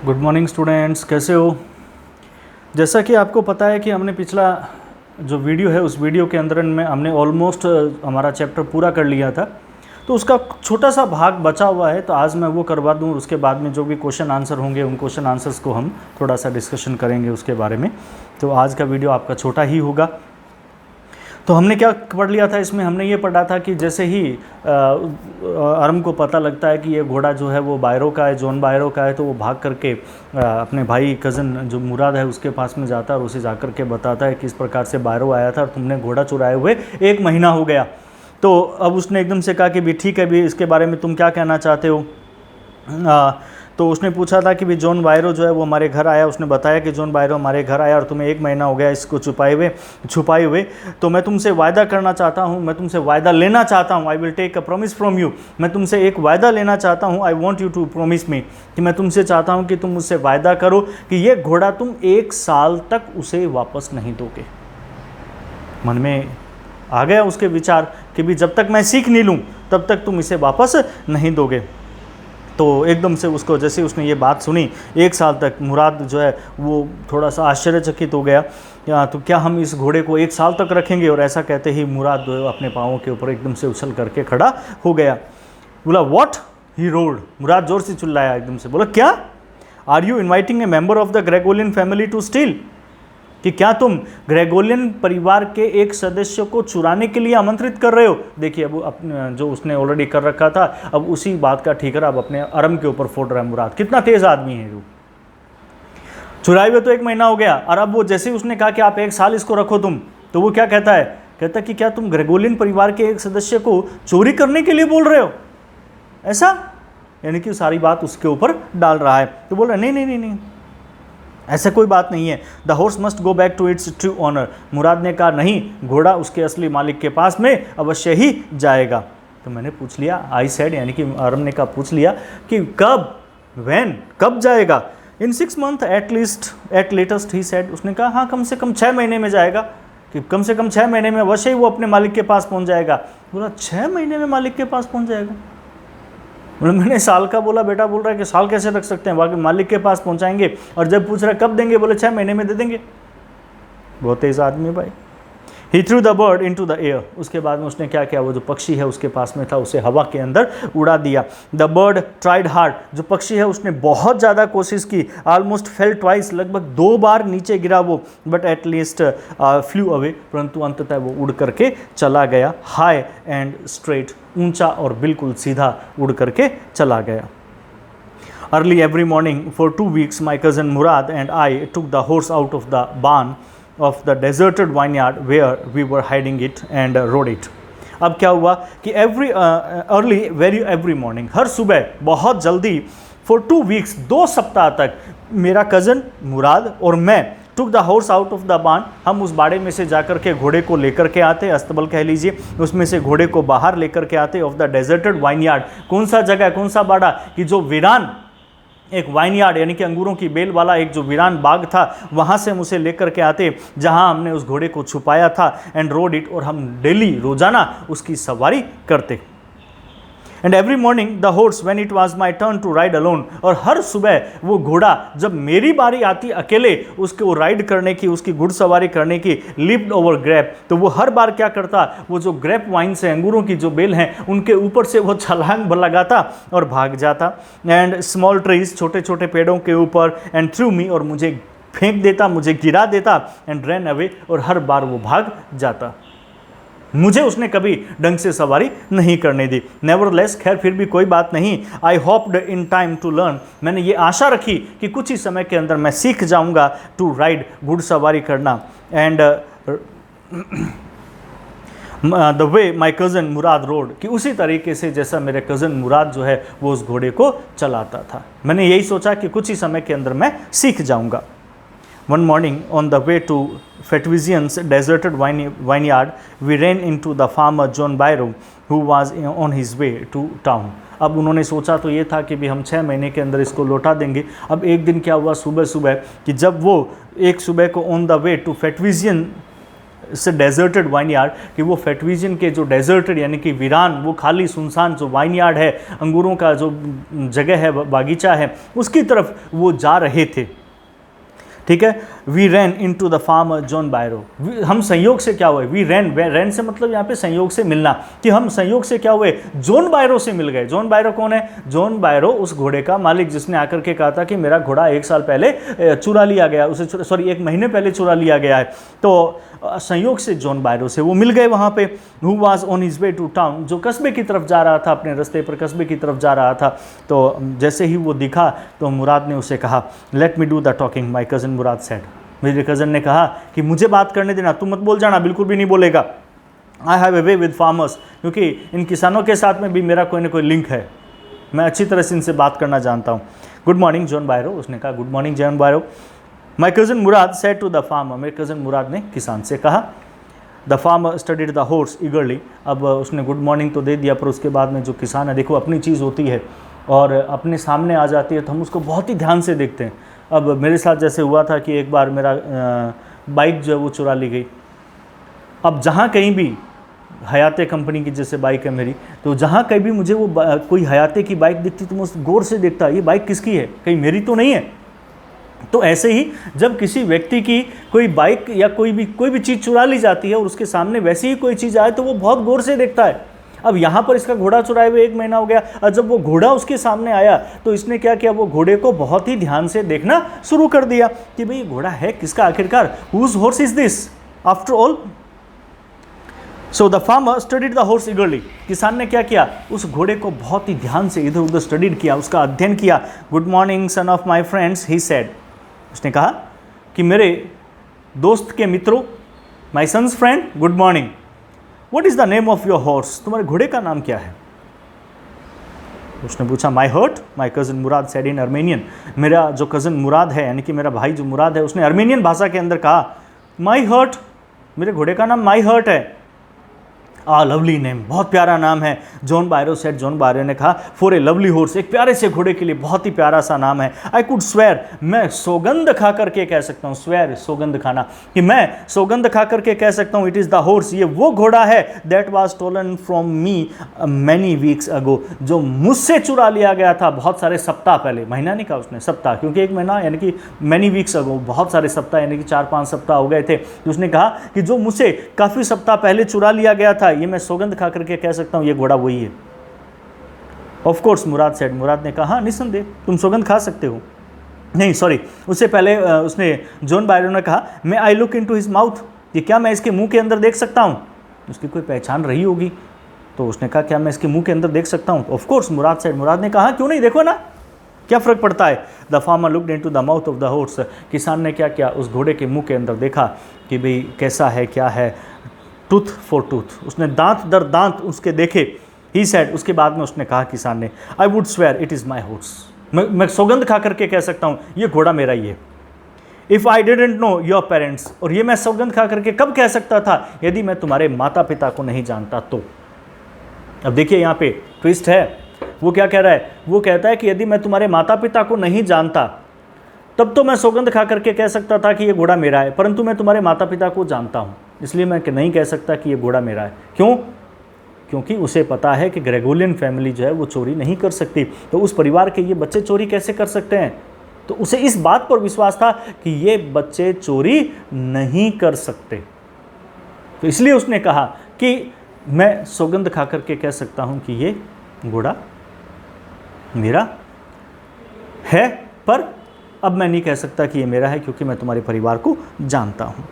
Good morning students, कैसे हो। जैसा कि आपको पता है कि हमने पिछला जो वीडियो है उस वीडियो के अंदर में हमने ऑलमोस्ट हमारा चैप्टर पूरा कर लिया था, तो उसका छोटा सा भाग बचा हुआ है, तो आज मैं वो करवा दूँ। उसके बाद में जो भी क्वेश्चन आंसर होंगे उन क्वेश्चन आंसर्स को हम थोड़ा सा डिस्कशन करेंगे उसके बारे में। तो आज का वीडियो आपका छोटा ही होगा। तो हमने क्या पढ़ लिया था इसमें, हमने ये पढ़ा था कि जैसे ही अरम को पता लगता है कि ये घोड़ा जो है वो बायरो का है, जॉन बायरो का है, तो वो भाग करके अपने भाई कज़न जो मुराद है उसके पास में जाता है और उसे जाकर के बताता है कि इस प्रकार से बायरो आया था और तुमने घोड़ा चुराए हुए 1 महीना हो गया। तो अब उसने एकदम से कहा कि भी ठीक है, भी इसके बारे में तुम क्या कहना चाहते हो। तो उसने पूछा था कि भी जॉन बायरो जो है वो हमारे घर आया। उसने बताया कि जॉन बायरो हमारे घर आया और तुम्हें 1 महीना हो गया इसको छुपाए हुए। तो मैं तुमसे वायदा करना चाहता हूँ, मैं तुमसे वायदा लेना चाहता हूँ। I will take a promise from you. मैं तुमसे एक वायदा लेना चाहता हूँ। I want you to promise me, कि मैं तुमसे चाहता हूँ कि तुम मुझसे वायदा करो कि ये घोड़ा तुम 1 साल तक उसे वापस नहीं दोगे। मन में आ गया उसके विचार कि भी जब तक मैं सीख नहीं लूँ तब तक तुम इसे वापस नहीं दोगे। तो एकदम से उसको जैसे उसने ये बात सुनी, 1 साल तक मुराद जो है वो थोड़ा सा आश्चर्यचकित हो गया। तो क्या हम इस घोड़े को 1 साल तक रखेंगे? और ऐसा कहते ही मुराद जो है अपने पाँवों के ऊपर एकदम से उछल करके खड़ा हो गया। बोला व्हाट, ही रोड। मुराद जोर से चिल्लाया, एकदम से बोला क्या, are you inviting a member of the Garoghlanian family to steal, कि क्या तुम ग्रेगोलियन परिवार के एक सदस्य को चुराने के लिए आमंत्रित कर रहे हो। देखिए अब अपने जो उसने ऑलरेडी कर रखा था, अब उसी बात का ठीकरा अब अपने अरम के ऊपर फोड़ रहा है मुराद। कितना तेज आदमी है वो। चुराए हुए तो 1 महीना हो गया, और अब वो जैसे ही उसने कहा कि आप 1 साल इसको रखो तुम, तो वो क्या कहता है, कहता कि क्या तुम ग्रेगोलियन परिवार के एक सदस्य को चोरी करने के लिए बोल रहे हो, ऐसा, यानी कि सारी बात उसके ऊपर डाल रहा है। तो बोल रहा नहीं नहीं नहीं नहीं, ऐसा कोई बात नहीं है। The horse must go back to its true owner. Mourad ने कहा नहीं, घोड़ा उसके असली मालिक के पास में अवश्य ही जाएगा। तो मैंने पूछ लिया, आई सेड, यानी कि अरम ने कहा पूछ लिया कि कब, व्हेन, कब जाएगा। In 6 month at least, at latest, he said. उसने कहा हाँ, कम से कम 6 महीने में जाएगा, कि कम से कम 6 महीने में अवश्य ही वो अपने मालिक के पास पहुंच जाएगा। बोला 6 महीने में मालिक के पास पहुंच जाएगा। मैंने साल का बोला, बेटा बोल रहा है कि साल कैसे रख सकते हैं, बाकी मालिक के पास पहुंचाएंगे। और जब पूछ रहा है कब देंगे, बोले 6 महीने में दे देंगे। बहुत तेज आदमी भाई। He threw the bird into the air. उसके बाद में उसने क्या किया, वो जो पक्षी है उसके पास में था उसे हवा के अंदर उड़ा दिया। The bird tried hard. जो पक्षी है उसने बहुत ज़्यादा कोशिश की। ऑलमोस्ट फेल ट्वाइस, लगभग 2 बार नीचे गिरा वो, but at least flu away, परंतु अंततः वो उड़ करके चला गया। हाई एंड स्ट्रेट, ऊंचा और बिल्कुल सीधा उड़ करके चला गया। Early every morning for 2 weeks my cousin Murad and I took the horse out of the बान of the deserted vineyard where we were hiding it and rode it. अब क्या हुआ कि every morning, हर सुबह बहुत जल्दी, for 2 weeks, 2 सप्ताह तक मेरा कज़न मुराद और मैं took the horse out of the barn, हम उस बाड़े में से जाकर के घोड़े को लेकर के आते, अस्तबल कह लीजिए, उसमें से घोड़े को बाहर लेकर के आते। of the deserted vineyard, कौन सा जगह, कौन सा बाड़ा, कि जो वीरान एक वाइनयार्ड यानी कि अंगूरों की बेल वाला एक जो वीरान बाग था, वहाँ से हम उसे लेकर के आते जहाँ हमने उस घोड़े को छुपाया था। एंड रोड इट, और हम डेली रोजाना उसकी सवारी करते। And every morning the horse when it was my turn to ride alone, और हर सुबह वो घोड़ा जब मेरी बारी आती अकेले उसको राइड करने की, उसकी घुड़सवारी करने की, लिप्ड ओवर ग्रेप, तो वो हर बार क्या करता, वो जो ग्रेप वाइन से अंगूरों की जो बेल हैं उनके ऊपर से वो छलांग लगाता और भाग जाता। एंड स्मॉल ट्रीज, छोटे छोटे पेड़ों के ऊपर, एंड थ्रू मी, और मुझे फेंक देता, मुझे गिरा देता। एंड रन अवे, और हर बार वो भाग जाता। मुझे उसने कभी ढंग से सवारी नहीं करने दी। नेवरलेस, खैर फिर भी कोई बात नहीं। I hoped in time to learn, मैंने ये आशा रखी कि कुछ ही समय के अंदर मैं सीख जाऊंगा टू राइड, घुड़सवारी करना। And the way my cousin Murad road, कि उसी तरीके से जैसा मेरे कज़न मुराद जो है वो उस घोड़े को चलाता था। मैंने यही सोचा कि कुछ ही समय के अंदर मैं सीख जाऊंगा। One morning on the way to Fetvizian's deserted vineyard, we ran into the farmer John Bairo, who was on his way to town. अब उन्होंने सोचा तो ये था कि भी हम 6 महीने के अंदर इसको लौटा देंगे। अब एक दिन क्या हुआ सुबह सुबह, कि जब वो एक सुबह को ऑन द वे टू फेटविजियन इससे डेजर्टेड वाइन यार्ड, कि वो फेटविजन के जो डेजर्टेड यानी कि वीरान, वो खाली सुनसान जो वाइन यार्ड है, अंगूरों का जो जगह है, बागीचा है, उसकी तरफ वो जा रहे थे। ठीक है, we ran into the farmer John Byro. हम संयोग से क्या हुए, वी रैन से मतलब यहाँ पे संयोग से मिलना, कि हम संयोग से क्या हुए, जॉन बायरो से मिल गए। जॉन बायरो कौन है? जॉन बायरो उस घोड़े का मालिक जिसने आकर के कहा था कि मेरा घोड़ा 1 साल पहले चुरा लिया गया, उसे 1 महीने पहले चुरा लिया गया है। तो संयोग से जॉन बायरो से वो मिल गए वहाँ पे। Who was on his way to town, जो कस्बे की तरफ जा रहा था, अपने रास्ते पर कस्बे की तरफ जा रहा था। तो जैसे ही वो दिखा तो मुराद ने उसे कहा, let me do the talking my cousin Mourad said. मेरे कज़न ने कहा कि मुझे बात करने देना, तुम मत बोल जाना, बिल्कुल भी नहीं बोलेगा। आई have a way with farmers, क्योंकि इन किसानों के साथ में भी मेरा कोई ना कोई लिंक है, मैं अच्छी तरह से इनसे बात करना जानता हूँ। गुड मॉर्निंग जॉन बायरो, उसने कहा good morning John Byro. My cousin Mourad said to the farmer, मेरे कज़न मुराद ने किसान से कहा। The farmer studied the horse eagerly, अब उसने गुड मॉर्निंग तो दे दिया, पर उसके बाद में जो किसान है, देखो अपनी चीज़ होती है और अपने सामने आ जाती है तो हम उसको बहुत ही ध्यान से देखते हैं। अब मेरे साथ जैसे हुआ था कि एक बार मेरा बाइक जो है वो चुरा ली गई। अब जहाँ कहीं भी हयाते कंपनी की जैसे बाइक है मेरी, तो जहाँ कहीं भी मुझे वो कोई हयाते की बाइक दिखती तो मैं उस गौर से देखता, ये बाइक किसकी है, कहीं मेरी तो नहीं है। तो ऐसे ही जब किसी व्यक्ति की कोई बाइक या कोई भी चीज़ चुरा ली जाती है और उसके सामने वैसी ही कोई चीज़ आए तो वो बहुत गौर से देखता है। अब यहाँ पर इसका घोड़ा चुराए हुए 1 महीना हो गया, और जब वो घोड़ा उसके सामने आया तो इसने क्या किया, वो घोड़े को बहुत ही ध्यान से देखना शुरू कर दिया कि भाई घोड़ा है किसका आखिरकार, whose horse is this after all. So the farmer studied the horse eagerly, किसान ने क्या किया, उस घोड़े को बहुत ही ध्यान से इधर उधर स्टडीड किया, उसका अध्ययन किया। Good morning son of my friends, he said, उसने कहा कि मेरे दोस्त के मित्रों, my son's friend, good morning. What is the name of your horse, तुम्हारे घोड़े का नाम क्या है? उसने पूछा my heart, my cousin Mourad said in Armenian, मेरा जो कज़न मुराद है यानी कि मेरा भाई जो मुराद है, उसने अर्मेनियन भाषा के अंदर कहा माई हर्ट, मेरे घोड़े का नाम माई हर्ट है। लवली नेम, बहुत प्यारा नाम है। जॉन बायरो सेड, जॉन बायरो ने कहा फॉर ए लवली हॉर्स, एक प्यारे से घोड़े के लिए बहुत ही प्यारा सा नाम है। आई कुड स्वेयर, मैं सौगंध खा करके कह सकता हूँ, स्वेयर सौगंध खाना, कि मैं सौगंध खा करके कह सकता हूँ, इट इज़ द हॉर्स, ये वो घोड़ा है that was stolen from me many weeks ago, जो मुझसे चुरा लिया गया था बहुत सारे सप्ताह पहले। महीना नहीं कहा उसने, सप्ताह, क्योंकि 1 महीना यानी कि मैनी वीक्स अगो, बहुत सारे सप्ताह यानी कि 4-5 सप्ताह हो गए थे। तो उसने कहा कि जो मुझसे काफ़ी सप्ताह पहले चुरा लिया गया था, ये मैं सौगंध खा करके कह सकता हूँ ये घोड़ा वही है। ऑफ कोर्स मुराद सेड, मुराद ने कहा निस्संदेह तुम सौगंध खा सकते हो। नहीं सॉरी, उससे पहले उसने जॉन बायरो ने कहा मैं I look into his mouth, कि क्या मैं इसके मुंह के अंदर देख सकता हूँ? उसकी कोई पहचान रही होगी, तो उसने कहा क्या मैं इसके मुंह के अंदर देख सकता हूँ? ऑफ कोर्स मुराद सेड, मुराद ने कहा क्यों नहीं, देखो ना क्या फ़र्क पड़ता है। The farmer looked into the mouth of the horse, किसान ने क्या किया, उस घोड़े के मुंह के अंदर देखा कि भाई कैसा है, क्या है। टूथ फॉर टूथ, उसने दांत दर दांत उसके देखे। ही सेड, उसके बाद में उसने कहा किसान ने, I would swear it is my horse, मैं सौगंध खा करके कह सकता हूँ ये घोड़ा मेरा ही है। If I didn't know your parents, और ये मैं सौगंध खा करके कब कह सकता था, यदि मैं तुम्हारे माता पिता को नहीं जानता तो। अब देखिए यहाँ पे ट्विस्ट है, वो क्या कह रहा है, वो कहता है कि यदि मैं तुम्हारे माता पिता को नहीं जानता तब तो मैं सौगंध खा करके कह सकता था कि ये घोड़ा मेरा है, परंतु मैं तुम्हारे माता पिता को जानता हूँ, इसलिए मैं नहीं कह सकता कि ये घोड़ा मेरा है। क्यों? क्योंकि उसे पता है कि ग्रेगोलियन फैमिली जो है वो चोरी नहीं कर सकती, तो उस परिवार के ये बच्चे चोरी कैसे कर सकते हैं? तो उसे इस बात पर विश्वास था कि ये बच्चे चोरी नहीं कर सकते, तो इसलिए उसने कहा कि मैं सौगंध खा करके कह सकता हूँ कि ये घोड़ा मेरा है, पर अब मैं नहीं कह सकता कि ये मेरा है क्योंकि मैं तुम्हारे परिवार को जानता हूँ।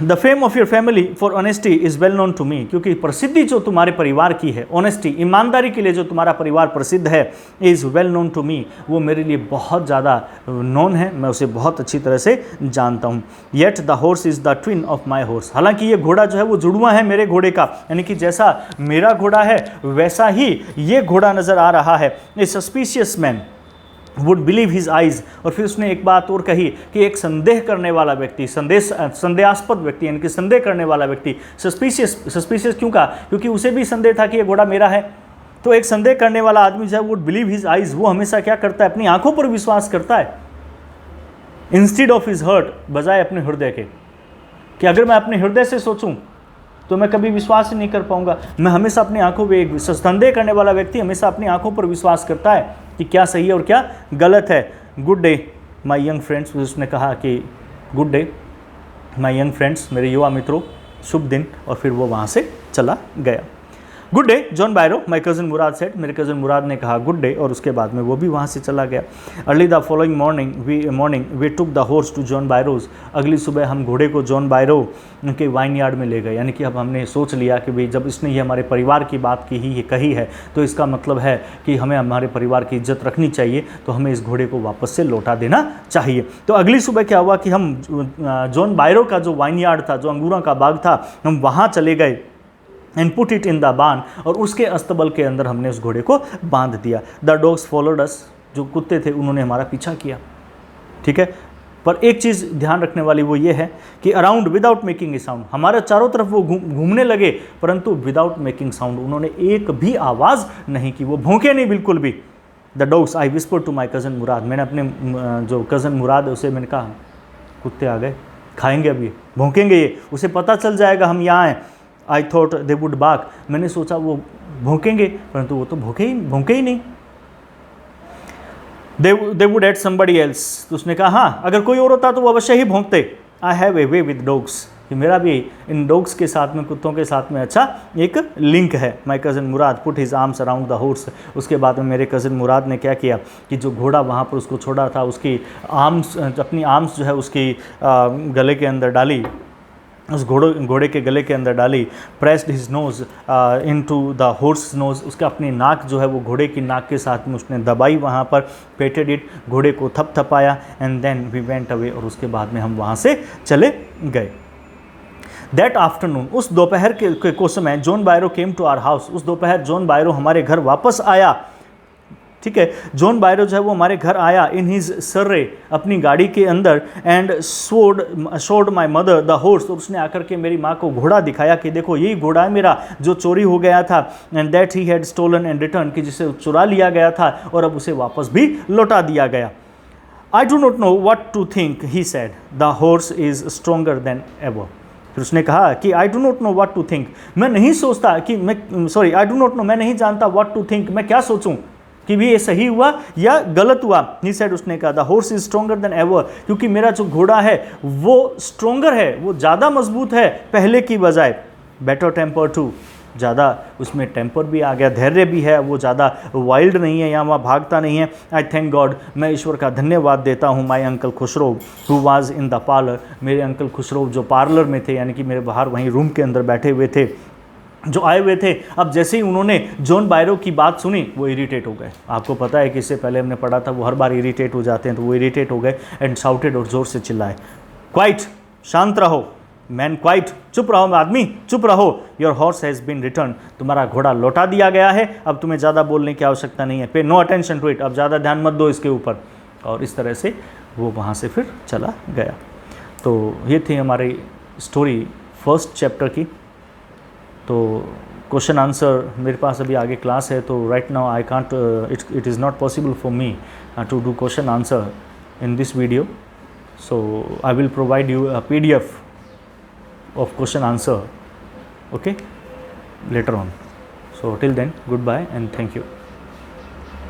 The fame of your family for honesty is well known to me, क्योंकि प्रसिद्धि जो तुम्हारे परिवार की है, ऑनेस्टी ईमानदारी के लिए जो तुम्हारा परिवार प्रसिद्ध है, is well known to me, वो मेरे लिए बहुत ज़्यादा नोन है, मैं उसे बहुत अच्छी तरह से जानता हूँ। Yet the horse is the twin of my horse, हालांकि ये घोड़ा जो है वो जुड़वा है मेरे घोड़े का, यानी कि जैसा मेरा घोड़ा है वैसा ही ये घोड़ा नज़र आ रहा है। A suspicious man would believe his eyes, और फिर उसने एक बात और कही कि एक संदेह करने वाला व्यक्ति, संदेहास्पद व्यक्ति, यानी कि संदेह करने वाला व्यक्ति, सस्पिशियस क्यों कहा? क्योंकि उसे भी संदेह था कि ये घोड़ा मेरा है। तो एक संदेह करने वाला आदमी जो है वुड बिलीव हिज आइज़, वो हमेशा क्या करता है, अपनी आंखों पर विश्वास करता है, इंस्टीड ऑफ हिज हर्ट, बजाय अपने हृदय के। कि अगर मैं अपने हृदय से सोचूं तो मैं कभी विश्वास ही नहीं कर पाऊंगा। मैं हमेशा अपनी आंखों पे, एक संदेह करने वाला व्यक्ति हमेशा अपनी आंखों पर विश्वास करता है कि क्या सही है और क्या गलत है। Good day my young friends, उसने कहा कि good day my young friends, मेरे युवा मित्रों, शुभ दिन, और फिर वो वहाँ से चला गया। Good day John Byro, my cousin Mourad said, मेरे कज़न मुराद ने कहा गुड डे, और उसके बाद में वो भी वहाँ से चला गया। Early the following morning we took the horse to John Byro's, अगली सुबह हम घोड़े को जॉन बायरो के वाइन यार्ड में ले गए। यानी कि अब हमने सोच लिया कि भाई जब इसने ये हमारे परिवार की बात कही है तो इसका मतलब है कि हमें हमारे परिवार की इज्जत रखनी चाहिए, तो हमें इस घोड़े को वापस से लौटा देना चाहिए। तो अगली सुबह क्या हुआ कि हम जॉन बायरो का जो वाइन यार्ड था, जो अंगूरों का बाग था, हम वहाँ चले गए and put it in the बान, और उसके अस्तबल के अंदर हमने उस घोड़े को बांध दिया। द डॉग्स फॉलोड अस, जो कुत्ते थे उन्होंने हमारा पीछा किया। ठीक है, पर एक चीज़ ध्यान रखने वाली वो ये है कि around without making a sound, हमारे चारों तरफ वो घूमने लगे परंतु विदाउट मेकिंग साउंड, उन्होंने एक भी आवाज़ नहीं की, वो भौंके नहीं बिल्कुल भी। The dogs, I whisper to my cousin Mourad, मैंने अपने जो कज़न मुराद है उसे मैंने कहा कुत्ते आ गए, खाएंगे अभी, भौंकेंगे ये, उसे पता चल जाएगा हम यहाँ हैं। आई थॉट दे वुड बाक, मैंने सोचा वो भौंकेंगे, परंतु वो तो भौंके ही नहीं। They would at somebody else, तो उसने कहा हाँ अगर कोई और होता तो वो अवश्य ही भौंकते। I have a way with dogs, कि मेरा भी इन डॉग्स के साथ में, कुत्तों के साथ में अच्छा एक लिंक है। माई cousin Murad put his arms around the horse, उसके बाद में मेरे कज़न मुराद ने क्या किया कि जो घोड़ा वहाँ पर उसको छोड़ा था, उसकी आर्म्स, अपनी आर्म्स जो है उसकी गले के अंदर डाली, उस घोड़े के गले के अंदर डाली। Pressed his nose into the horse nose, उसके अपनी नाक जो है वो घोड़े की नाक के साथ में उसने दबाई वहाँ पर। पेटेड इट, घोड़े को थपथपाया। And then we went away, और उसके बाद में हम वहाँ से चले गए। दैट आफ्टरनून, उस दोपहर के समय John Byro came to our house, उस दोपहर जॉन बायरो हमारे घर वापस आया। ठीक है, जॉन बायरो जो है वो हमारे घर आया इन हिज सर्रे, अपनी गाड़ी के अंदर, and showed my mother the horse, और उसने आकर के मेरी माँ को घोड़ा दिखाया कि देखो यही घोड़ा है मेरा जो चोरी हो गया था, and that he had stolen and return, कि जिसे चुरा लिया गया था और अब उसे वापस भी लौटा दिया गया। I do not know what to think, he said, the horse is stronger than ever. फिर उसने कहा कि I do not know what to think, मैं नहीं सोचता कि आई डू नॉट नो, मैं नहीं जानता व्हाट टू थिंक, मैं क्या सोचूं कि भी ये सही हुआ या गलत हुआ। ही सेड, उसने कहा the horse is stronger than ever, क्योंकि मेरा जो घोड़ा है वो स्ट्रोंगर है, वो ज़्यादा मजबूत है पहले की बजाय। बेटर टेम्पर टू, ज़्यादा उसमें टेम्पर भी आ गया, धैर्य भी है, वो ज़्यादा वाइल्ड नहीं है, यहाँ वहाँ भागता नहीं है। आई थैंक गॉड, मैं ईश्वर का धन्यवाद देता हूँ। My uncle Khusro who was in the parlour, मेरे अंकल खुशरो जो पार्लर में थे, यानी कि मेरे बाहर वहीं रूम के अंदर बैठे हुए थे, जो आए हुए थे। अब जैसे ही उन्होंने जॉन बायरो की बात सुनी वो इरिटेट हो गए। आपको पता है कि इससे पहले हमने पढ़ा था वो हर बार इरिटेट हो जाते हैं, तो वो इरिटेट हो गए एंड शाउटेड, और ज़ोर से चिल्लाए, क्वाइट, शांत रहो, मैन क्वाइट, चुप रहो आदमी, चुप रहो, your horse has been return, तुम्हारा घोड़ा लौटा दिया गया है, अब तुम्हें ज़्यादा बोलने की आवश्यकता नहीं है, पे नो अटेंशन टू इट, अब ज़्यादा ध्यान मत दो इसके ऊपर। और इस तरह से वो वहाँ से फिर चला गया। तो ये थी हमारी स्टोरी फर्स्ट चैप्टर की। तो क्वेश्चन आंसर मेरे पास अभी आगे क्लास है, तो right now I can't, it is not possible for me to do question answer in this video, so I will provide you a PDF of question answer, okay, later on. So till then, goodbye and thank you.